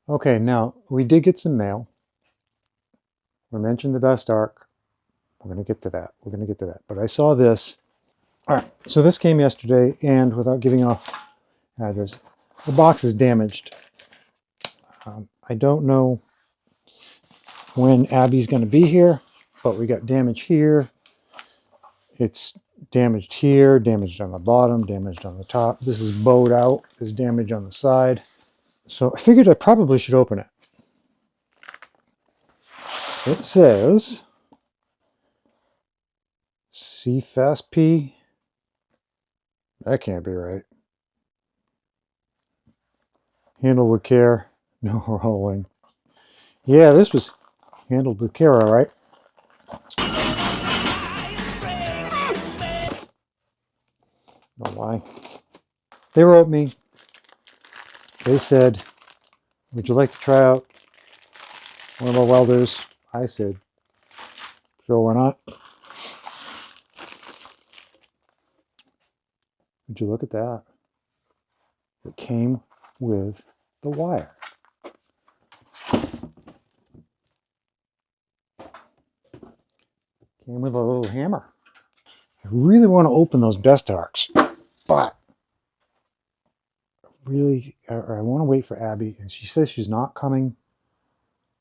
Okay, now we did get some mail. We mentioned the best arc. We're going to get to that. We're going to get to that. But I saw this. All right, so this came yesterday, and without giving off address, the box is damaged. I don't know when Abby's going to be here, but we got damage here. It's damaged here, damaged on the bottom, damaged on the top. This is bowed out. There's damage on the side. So I figured I probably should open it. It says C-Fast-P. That can't be right. Handled with care. No rolling. Yeah, this was handled with care, all right. No lie. They wrote me. They said, would you like to try out one of our welders? I said, sure, why not? Would you look at that? It came with the wire. Came with a little hammer. I really want to open those best arcs, but I want to wait for Abby, and she says she's not coming.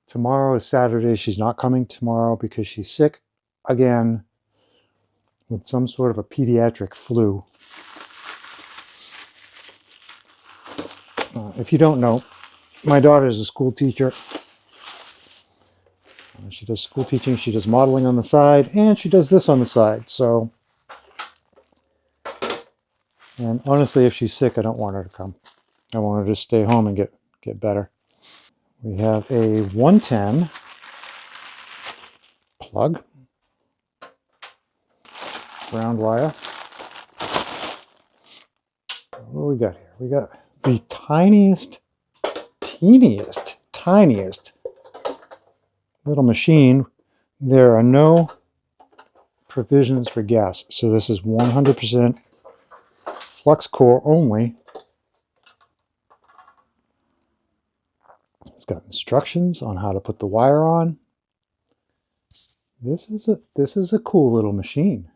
Tomorrow is Saturday. She's not coming tomorrow because she's sick again with some sort of a pediatric flu. If you don't know, my daughter is a school teacher. She does school teaching, she does modeling on the side, and she does this on the side. So, and honestly, if she's sick, I don't want her to come. I want her to stay home and get better. We have a 110 plug, ground wire. What do we got here? We got the tiniest little machine. There are no provisions for gas, so this is 100% flux core only. It's got instructions on how to put the wire on. This is a cool little machine.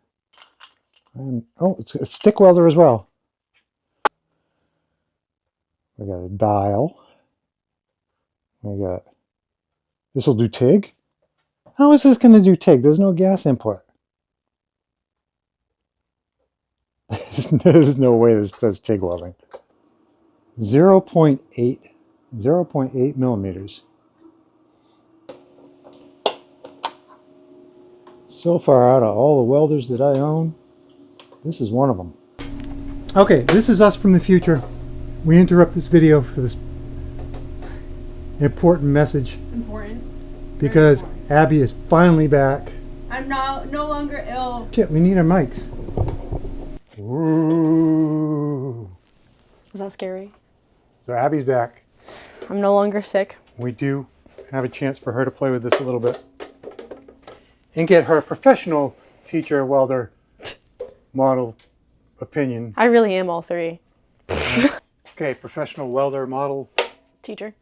And oh, it's a stick welder as well. We got a dial. We got, this will do TIG. How is this going to do TIG? There's no gas input. There's no way this does TIG welding. 0.8 millimeters. So far out of all the welders that I own, this is one of them. Okay, this is us from the future. We interrupt this video for this important message. Important. Because important. Abby is finally back. I'm no longer ill. Shit, we need our mics. Ooh. Was that scary? So Abby's back. I'm no longer sick. We do have a chance for her to play with this a little bit. And get her professional teacher, welder, model opinion. I really am all three. Okay, professional welder, model. Teacher.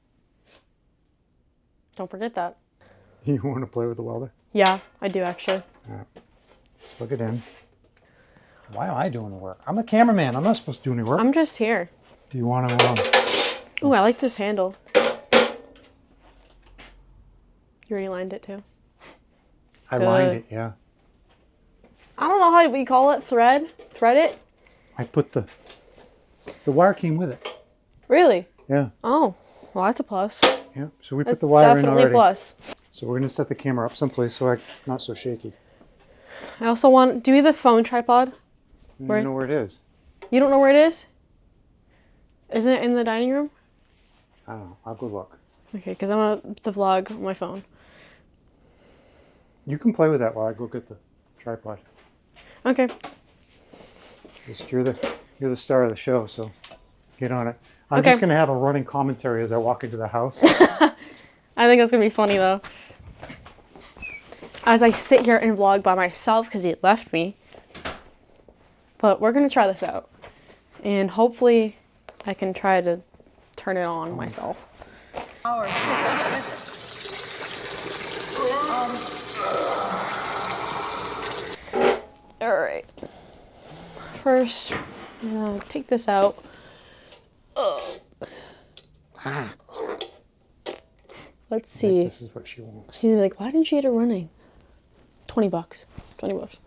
Don't forget that. You want to play with the welder? Yeah, I do actually. Yeah. Plug it in. Why am I doing the work? I'm the cameraman. I'm not supposed to do any work. I'm just here. Do you want to... Ooh, I like this handle. You already lined it too? I lined it, yeah. I don't know how we call it. Thread it? I put the wire came with it. Really? Yeah. Oh, well that's a plus. Yeah, so we That's put the wire in definitely already. a plus. So we're going to set the camera up someplace so I'm not so shaky. I also want, do you have the phone tripod? I don't know where it is. You don't know where it is? Isn't it in the dining room? I don't know. I'll go look. Okay, because I want to vlog on my phone. You can play with that while I go get the tripod. Okay. Just you're the star of the show, so get on it. I'm Okay. just going to have a running commentary as I walk into the house. I think that's going to be funny, though. As I sit here and vlog by myself because he left me. But we're going to try this out. And hopefully I can try to turn it on myself. All right. First, I'm gonna take this out. Let's see. This is what she wants. She's gonna be like, why didn't you get it running? $20. $20.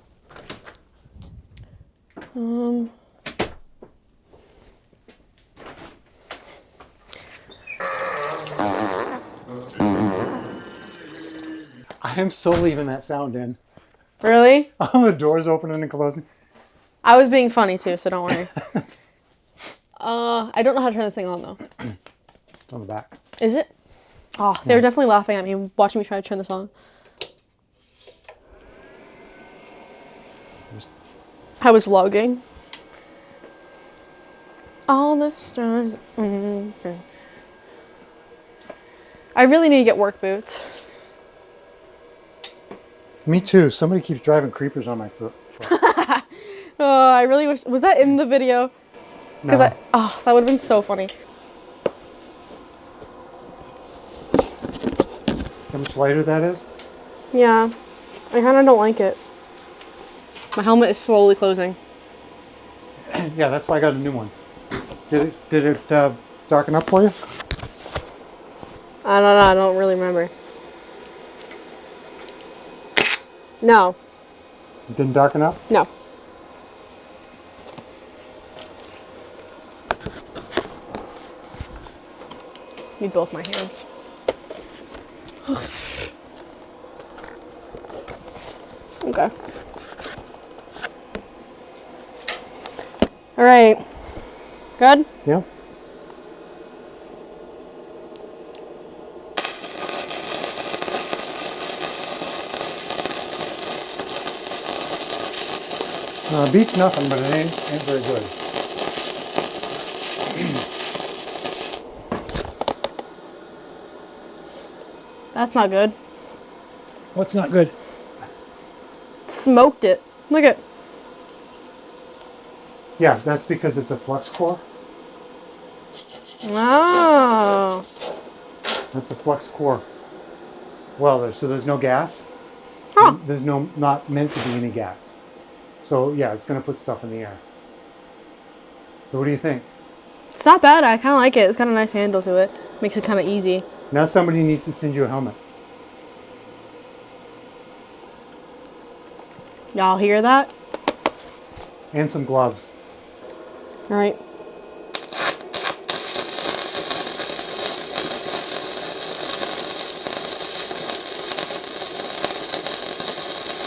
I am so leaving that sound in. Really? Oh, the doors opening and closing. I was being funny too, so don't worry. I don't know how to turn this thing on though. It's on the back. Is it? Oh, they were definitely laughing at me, watching me try to turn this on. I was vlogging. All the stars. I really need to get work boots. Me too. Somebody keeps driving creepers on my foot. Oh, I really wish. Was that in the video? Because No. that would have been so funny. See how much lighter that is? Yeah, I kind of don't like it. My helmet is slowly closing. Yeah, that's why I got a new one. Did it darken up for you? I don't know. I don't really remember. No. It didn't darken up? No. Need both my hands. Okay. All right. Good? Yeah. Beats nothing, but it ain't very good. That's not good. What's not good? Smoked it. Look at. Yeah, that's because it's a flux core. Oh. That's a flux core welder, so there's no gas. Huh. There's not meant to be any gas. So yeah, it's gonna put stuff in the air. So what do you think? It's not bad. I kind of like it. It's got a nice handle to it. Makes it kind of easy. Now somebody needs to send you a helmet. Y'all hear that? And some gloves. All right.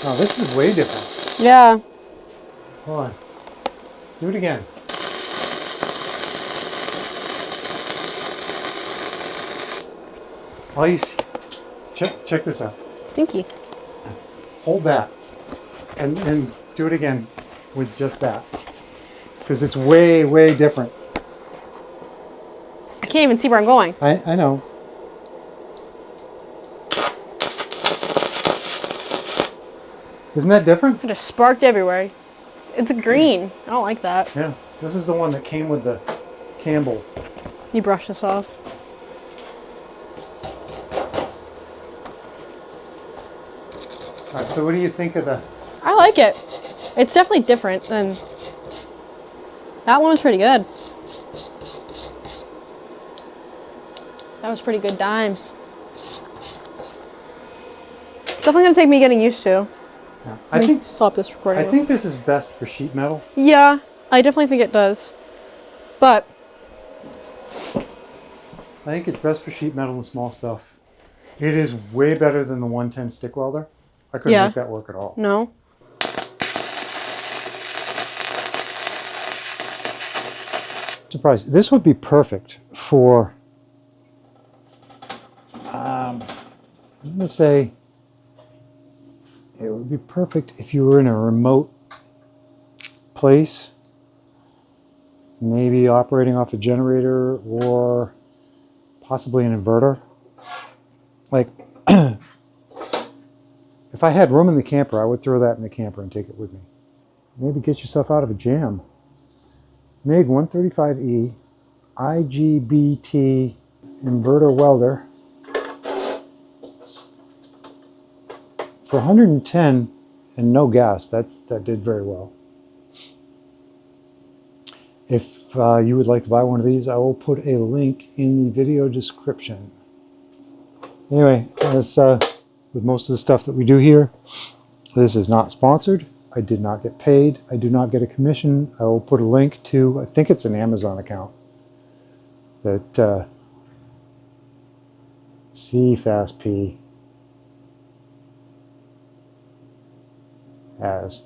Oh, this is way different. Yeah. Hold on. Do it again. All you see, check this out. Stinky. Hold that, and do it again with just that, because it's way different. I can't even see where I'm going. I know. Isn't that different? It just sparked everywhere. It's green. I don't like that. Yeah. This is the one that came with the Campbell. You brush this off. All right, so what do you think of the... I like it. It's definitely different than... That one was pretty good. That was pretty good dimes. It's definitely going to take me getting used to. Yeah. Let me stop this recording. I think this is best for sheet metal. Yeah, I definitely think it does. But... I think it's best for sheet metal and small stuff. It is way better than the 110 stick welder. I couldn't make that work at all. No. Surprised. This would be perfect for, I'm going to say, it would be perfect if you were in a remote place, maybe operating off a generator or possibly an inverter. Like, if I had room in the camper, I would throw that in the camper and take it with me. Maybe get yourself out of a jam. MIG 135E, IGBT, inverter welder. For 110 and no gas, that did very well. If you would like to buy one of these, I will put a link in the video description. Anyway, as with most of the stuff that we do here, this is not sponsored. I did not get paid. I do not get a commission. I will put a link to, I think it's an Amazon account that CFastP has.